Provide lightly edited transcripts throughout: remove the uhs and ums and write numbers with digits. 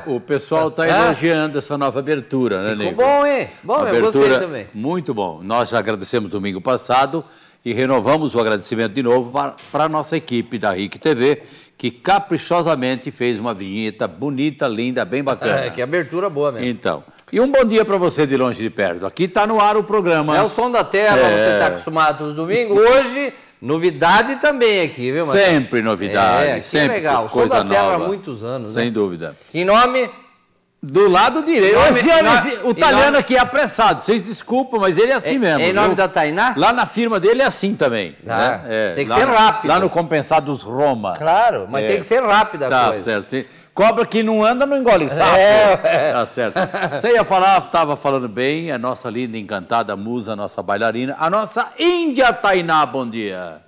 O pessoal está elogiando essa nova abertura, né, Nico? Ficou bom, hein? Bom, eu gostei também. Muito bom. Nós já agradecemos domingo passado e renovamos o agradecimento de novo para a nossa equipe da RIC TV, que caprichosamente fez uma vinheta bonita, linda, bem bacana. Que abertura boa mesmo. Então, e um bom dia para você de longe e de perto. Aqui está no ar o programa. É o Som da Terra, você está acostumado todos os domingos. Hoje... novidade também aqui, viu, Marcelo? Sempre novidade, sempre legal. Coisa Som da Terra nova. há muitos anos, sem né? dúvida. Em nome? Do lado direito. O italiano aqui é apressado, vocês desculpam, mas ele é assim mesmo. Em nome da Tainá? Lá na firma dele é assim também. Né? Tem que lá ser rápido. Lá no Compensados Roma. Claro, mas tem que ser rápida a coisa. Tá certo, sim. Cobra que não anda, não engole sapo. Tá certo. Você ia falar, estava falando bem, a nossa linda, encantada musa, a nossa bailarina, a nossa Índia Tainá, bom dia.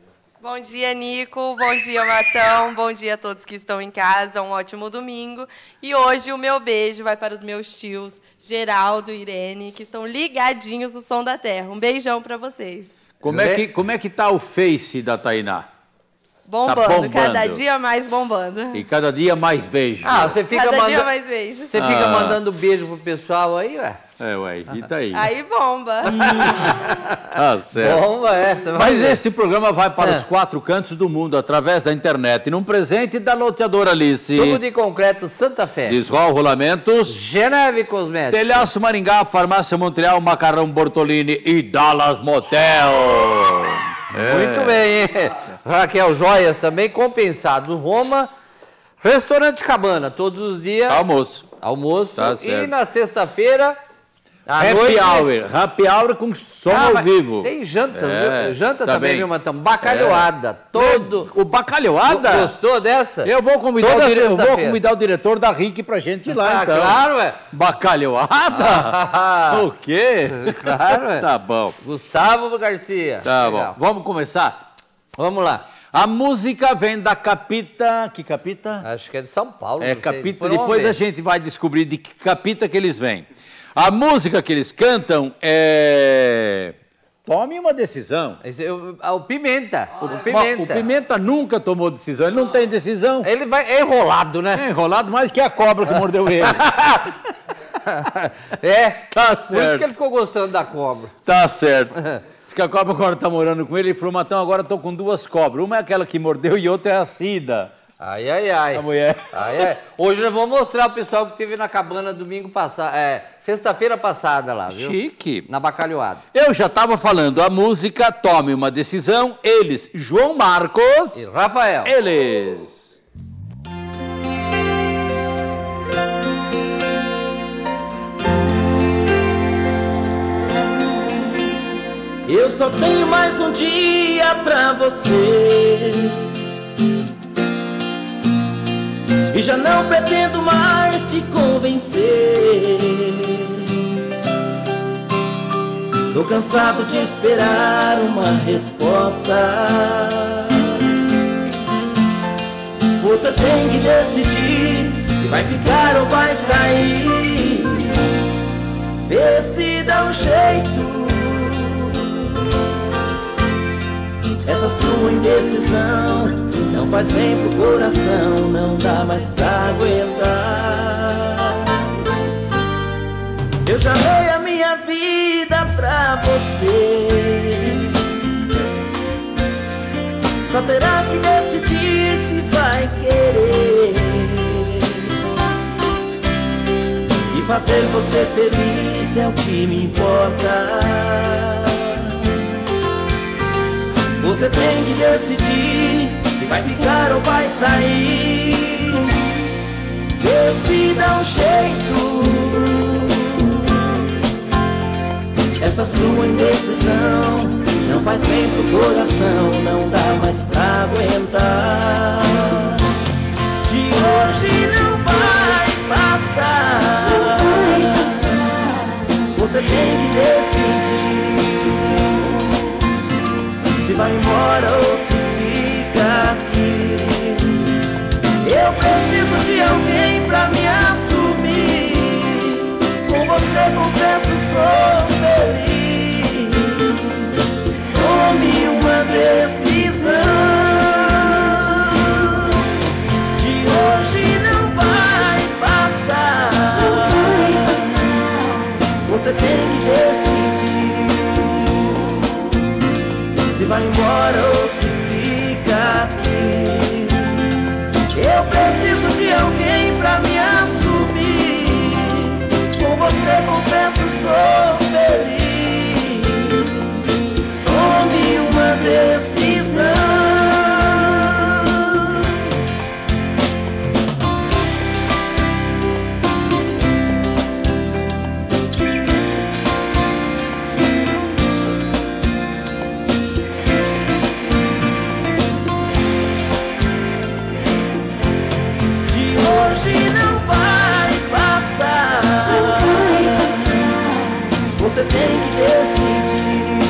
Bom dia, Nico. Bom dia, Matão. Bom dia a todos que estão em casa. Um ótimo domingo. E hoje o meu beijo vai para os meus tios, Geraldo e Irene, que estão ligadinhos no Som da Terra. Um beijão para vocês. Como é que tá o Face da Tainá? Bombando, tá bombando, cada dia mais bombando. E cada dia mais beijo. Você fica cada dia mais beijos. Você fica mandando beijo pro pessoal aí, ué? E tá aí. Aí bomba. Tá certo. Bomba essa. Mas este programa vai para os 4 cantos do mundo, através da internet, num presente da loteadora Alice. Tubo de concreto Santa Fé. Desrol Rolamentos. Geneve Cosméticos. Telhaço Maringá, Farmácia Montreal, Macarrão Bortolini e Dallas Motel. Muito bem, hein? Raquel Joias também, compensado Roma. Restaurante Cabana, todos os dias. Almoço. Tá e certo. na sexta-feira, Happy Hour com som ao vivo. Tem janta, viu? Janta tá também, bem. viu, Matão? Bacalhoada. O bacalhoada? Gostou dessa? Eu vou convidar o diretor da RIC pra gente ir lá, então. Claro, ué. Bacalhoada? O quê? Claro, ué. Tá bom. Gustavo Garcia. Tá Legal. bom. Vamos começar? Vamos lá. A música vem da Capita... Que Capita? Acho que é de São Paulo. É Capita, depois a gente vai descobrir de que Capita que eles vêm. A música que eles cantam é... Tome uma decisão. O Pimenta. O Pimenta nunca tomou decisão, ele não tem decisão. Ele vai enrolado, né? É enrolado mais que a cobra que mordeu ele. Tá certo. Por isso que ele ficou gostando da cobra. Tá certo. Diz que a cobra agora tá morando com ele, ele falou, Matão, agora eu tô com 2 cobras. Uma é aquela que mordeu e outra é a Cida. Ai. A mulher. Hoje nós vamos mostrar o pessoal que teve na cabana domingo passado, sexta-feira passada lá, viu? Chique. Na Bacalhoada. Eu já estava falando, a música Tome uma Decisão, eles, João Marcos e Rafael. Eles. Eu só tenho mais um dia pra você e já não pretendo mais te convencer. Tô cansado de esperar uma resposta. Você tem que decidir se vai ficar ou vai sair. Vê se dá um jeito. Essa sua indecisão não faz bem pro coração, não dá mais pra aguentar. Eu já dei a minha vida pra você, só terá que decidir se vai querer e fazer você feliz é o que me importa. Você tem que decidir se vai ficar ou vai sair. Vê se dá um jeito. Essa sua indecisão não faz bem pro coração, não dá mais pra aguentar. De hoje não vai passar. Você tem que decidir se vai embora ou se fica aqui. Eu preciso de alguém pra me assumir. Com você confesso sou feliz. Tome uma decisão. De hoje não vai passar. Você tem que decidir se vai embora ou se fica aqui. Eu preciso de alguém pra me assumir. Com você confesso sou feliz. Tome uma decisão. Hoje não vai passar. Você tem que decidir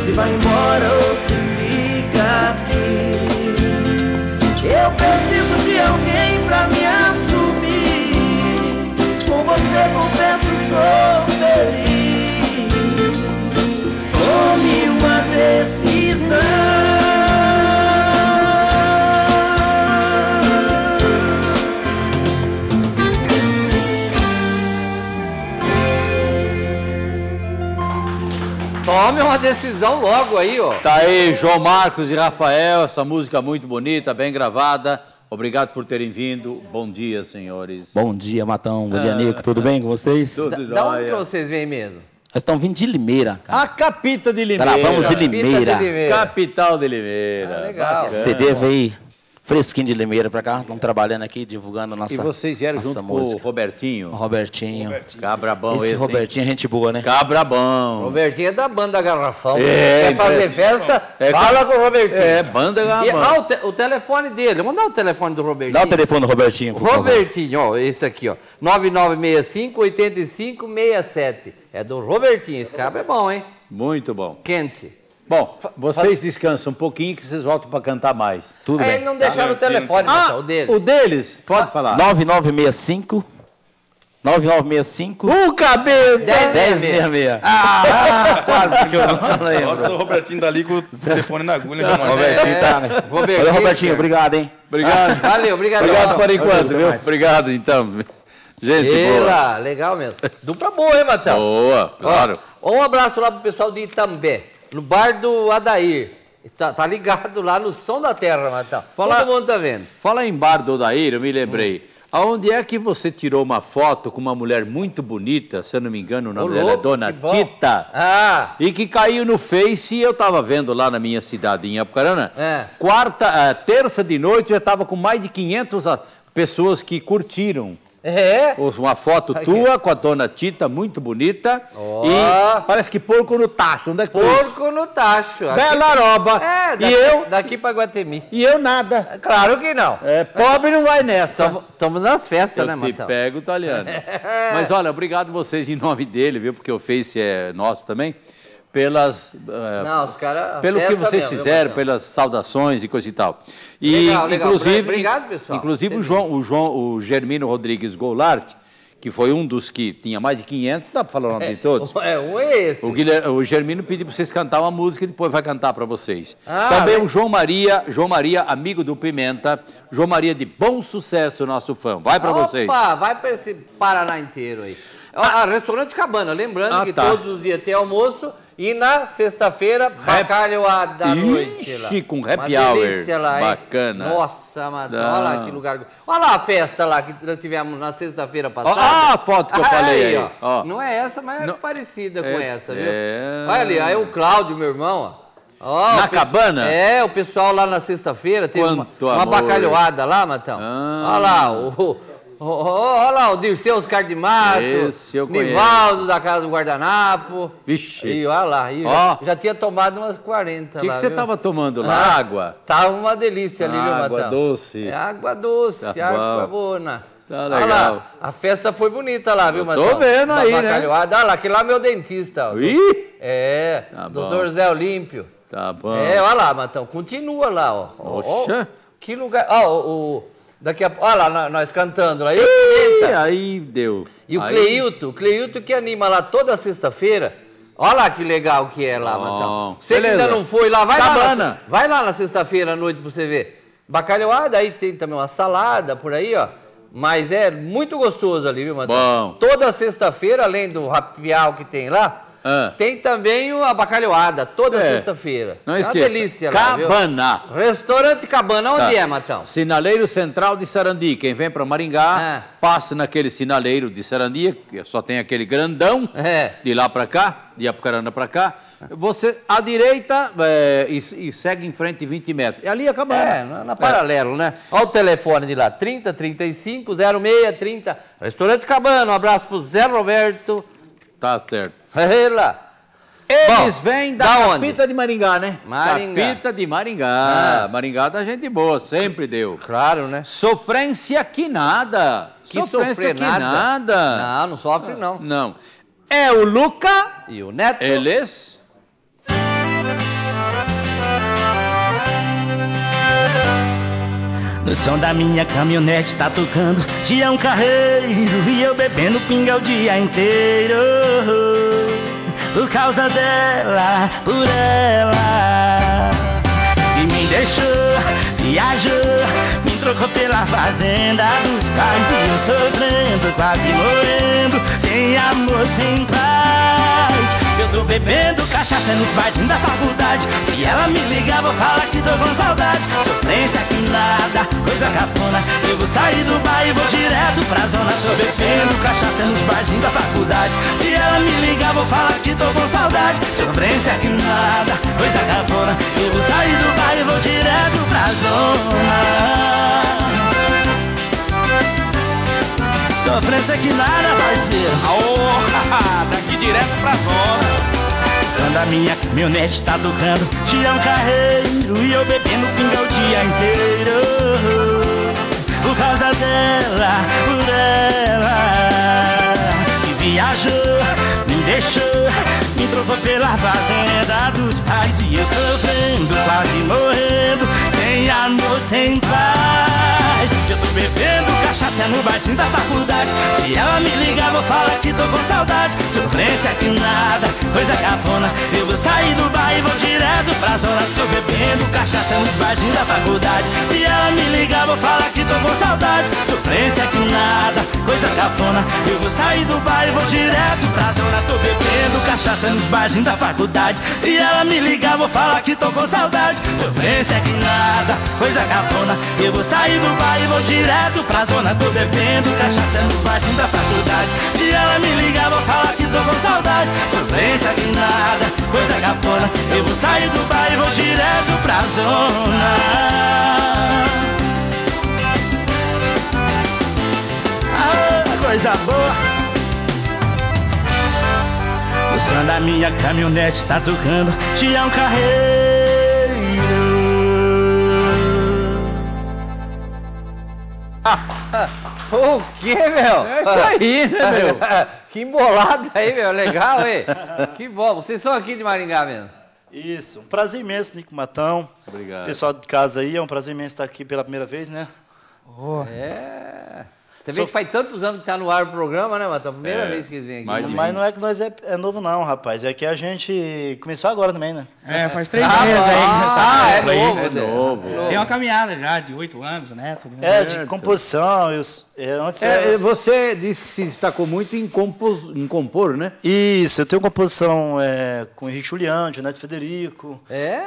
se vai embora ou se fica aqui. Eu preciso de alguém pra me assumir. Com você confesso sou feliz. Tome uma decisão. Tome uma decisão logo aí, ó. Tá aí, João Marcos e Rafael, essa música muito bonita, bem gravada. Obrigado por terem vindo. Bom dia, senhores. Bom dia, Matão. Bom dia, Nico. Tudo bem com vocês? Tudo Da onde que vocês vêm mesmo? Nós estamos vindo de Limeira, cara. A capita de Limeira. Gravamos em Limeira. Capital de Limeira. Ah, legal. CD veio fresquinho de Limeira pra cá. Estamos trabalhando aqui, divulgando nossa E vocês vieram nossa junto música. com o Robertinho. Robertinho. Cabra bom Esse Robertinho é gente boa, né? Cabra bom. Robertinho é da banda Garrafão. É, Quer fazer festa? é, fala com o Robertinho. É, banda Garrafão. O telefone dele. Vamos dar o telefone do Robertinho. Dá o telefone do Robertinho, por favor. Robertinho, ó, esse aqui, ó. 9965-8567. É do Robertinho. Esse cabra é bom, hein? Muito bom. Quente. Bom, vocês descansam um pouquinho que vocês voltam para cantar mais. Tudo bem. Eles não deixaram o telefone, o dele. O deles? Pode falar. 9965. 9965. Cabeça! 1066. Quase que eu não A lembro. hora do Robertinho dali com o telefone na agulha. Já Robertinho tá, né? Valeu, Robertinho, obrigado, hein? Obrigado. Valeu, obrigado. Obrigado por enquanto, viu? mais. Obrigado, então. Gente boa. Legal mesmo. Dupla boa, hein, Matão? Boa, claro. Ó, um abraço lá pro pessoal de Itambé, no bar do Adair. Tá ligado lá no Som da Terra, Matão. Todo mundo tá vendo. Fala em bar do Odair, eu me lembrei. Aonde é que você tirou uma foto com uma mulher muito bonita, se eu não me engano, o nome dela é Dona Tita, e que caiu no Face e eu estava vendo lá na minha cidade, em Apucarana, terça de noite eu estava com mais de 500 pessoas que curtiram. Uma foto tua com a Dona Tita, muito bonita. E parece que porco no tacho. Onde é que foi? Porco no tacho. Bela aroba. Daqui pra Guatemi. E eu nada. Claro que não. Pobre não vai nessa. Estamos nas festas, né, Matão? Eu te Matão? pego, italiano. Mas olha, obrigado vocês em nome dele, viu? Porque o Face é nosso também. Pelas, não, os caras pelo que vocês fizeram, pelas saudações e coisa e tal. E legal. inclusive, obrigado, pessoal. Inclusive o Germino Rodrigues Goulart, que foi um dos que tinha mais de 500, não dá para falar o nome de todos? Esse. O Germino pediu para vocês cantar uma música e depois vai cantar para vocês. Também o João Maria, amigo do Pimenta, João Maria de Bom Sucesso, nosso fã. Vai para vocês. Opa, vai para esse Paraná inteiro aí. Restaurante Cabana, lembrando que todos os dias tem almoço. E na sexta-feira, bacalhoada da noite lá. Com happy hour. Lá, bacana. Nossa, Matão, olha lá que lugar. Olha lá a festa lá que nós tivemos na sexta-feira passada. A foto que eu falei aí. Ó. Não é essa, mas é parecida com essa, viu? Olha ali, aí o Cláudio, meu irmão, ó. Na cabana? O pessoal lá na sexta-feira teve uma bacalhoada lá, Matão. Olha lá, Olha lá, o Dirceu Oscar de Mato. Esse eu conheço. Nivaldo da Casa do Guardanapo. Vixe. E olha lá, já tinha tomado umas 40 lá. O que você tava tomando lá? Água? Tava uma delícia ali, viu, Matão? Água doce. É água doce, Tá água bom. boa. Tá Olha legal. lá, a festa foi bonita lá, viu, Matão? Tô vendo aí, né? Olha lá, aquele lá é meu dentista. Ó. Ih! É, Tá doutor bom. Zé Olímpio. Tá bom. É, olha lá, Matão, continua lá, ó. Oxa. Que lugar. Ó, daqui a pouco. Olha lá, nós cantando lá. E aí deu. E o Aí- Cleilton que anima lá toda sexta-feira. Olha lá que legal que é lá, Bom, Matão. Você que beleza. ainda não foi lá, Cabana. vai lá na sexta-feira à noite pra você ver. Bacalhauada, aí tem também uma salada por aí, ó. Mas é muito gostoso ali, viu, Matão? Bom. Toda sexta-feira, além do rapial que tem lá, tem também a bacalhauada, toda sexta-feira. Não é uma esqueça. delícia lá, viu? Cabana. Restaurante Cabana, onde é, Matão? Sinaleiro Central de Sarandi. Quem vem para Maringá, passa naquele sinaleiro de Sarandi, que só tem aquele grandão, de lá para cá, de Apucarana para cá. Você, à direita, e segue em frente 20 metros. E ali é a Cabana. É, na paralelo, né? Olha o telefone de lá, 30 35 06 30. Restaurante Cabana, um abraço pro Zé Roberto. Tá certo. Lá. Eles Bom, vêm da da onde? Capita de Maringá, né? Maringá. Capita de Maringá. Maringá da gente boa, sempre deu. Claro, né? Sofrência que nada. Que Sofrência sofrer que nada. nada. Não sofre não. Não. É o Luca. E o Neto? Eles. No som da minha caminhonete tá tocando Tião Carreiro e eu bebendo pinga o dia inteiro. Por causa dela, por ela, que me deixou, viajou, me trocou pela fazenda dos pais. E eu sofrendo, quase morrendo, sem amor, sem paz. Eu tô bebendo cachaça nos barzinhos da faculdade. Se ela me ligar, vou falar que tô com saudade. Sofrência que nada, coisa cafona. Eu vou sair do bar e vou direto pra zona. Tô bebendo cachaça nos barzinhos da faculdade. Se ela me ligar, vou falar que tô com saudade. Sofrência que nada, coisa cafona. Eu vou sair do bar e vou direto pra zona. Sofrência que nada, parceiro. Daqui direto pra zona. O som da minha caminhonete tá tocando Tião Carreiro e eu bebendo pinga o dia inteiro. Por causa dela, por ela, que viajou, me deixou, me trocou pela fazenda dos pais. E eu sofrendo, quase morrendo, sem amor, sem paz. Eu tô bebendo cachaça no barzinho da faculdade. Se ela me ligar, vou falar que tô com saudade. Sofrência que nada, coisa cafona. Eu vou sair do bar e vou direto pra zona. Tô bebendo cachaça nos barzinhos da faculdade. Se ela me ligar, vou falar que tô com saudade. Sofrência que nada, coisa cafona. Eu vou sair do bar e vou direto pra zona. Tô bebendo cachaça nos barzinhos da faculdade. Se ela me ligar, vou falar que tô com saudade. Sofrência que nada, coisa cafona. Eu vou sair do bar e vou direto pra zona. Tô bebendo cachaça nos barzinhos da faculdade. Se ela me ligar, vou falar que tô com saudade. Sofrência que nada, coisa cafona. Eu vou sair do bar e vou direto pra zona. Ah, coisa boa. O som da minha caminhonete tá tocando Tião Carreiro. O que, meu? É isso aí, né, meu? Que embolada aí, meu. Legal, hein? Que bom. Vocês são aqui de Maringá mesmo? Isso. Um prazer imenso, Nico Matão. Obrigado. Pessoal de casa aí, é um prazer imenso estar aqui pela primeira vez, né? É. Você vê que faz tantos anos que tá no ar o programa, né, Matão? Primeira vez que eles vêm aqui. Mas não é que nós é novo não, rapaz. É que a gente começou agora também, né? É, faz 3 meses aí. É novo, É novo. Tem uma caminhada já de 8 anos, né? Tudo É, de composição. Você disse que se destacou muito em compor, né? Isso, eu tenho composição com o Henrique Juliano, Neto Federico,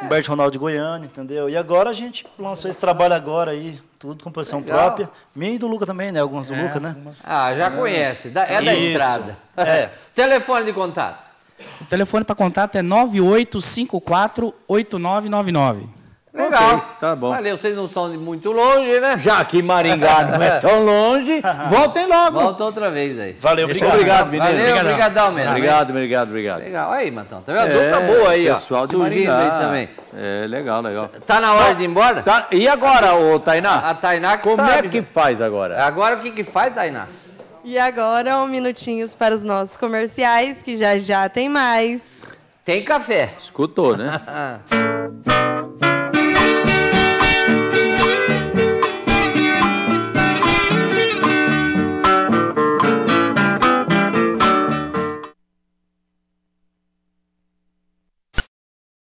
Humberto Ronaldo de Goiânia, entendeu? E agora a gente lançou esse trabalho agora aí, tudo composição Legal. própria. Minha e do Luca também, né? Algumas do Luca, né? Ah, já conhece. É da Isso. estrada. É. Telefone de contato. O telefone para contato é 98548999. Legal. Okay, tá bom. Valeu, vocês não são de muito longe, né? Já que Maringá não é tão longe, voltem logo. Volta outra vez aí. Valeu, obrigado. Obrigado, menino. Valeu, obrigadão mesmo. Obrigado. Legal. Aí, Matão, tá vendo? Dupla boa aí, ó. Pessoal de Surgindo Maringá. aí também. É, legal. Tá na hora de ir embora? Tá. E agora, ô Tainá? A Tainá que como sabe. É que faz agora? Agora o que faz, Tainá? E agora, minutinhos para os nossos comerciais, que já tem mais. Tem café. Escutou, né?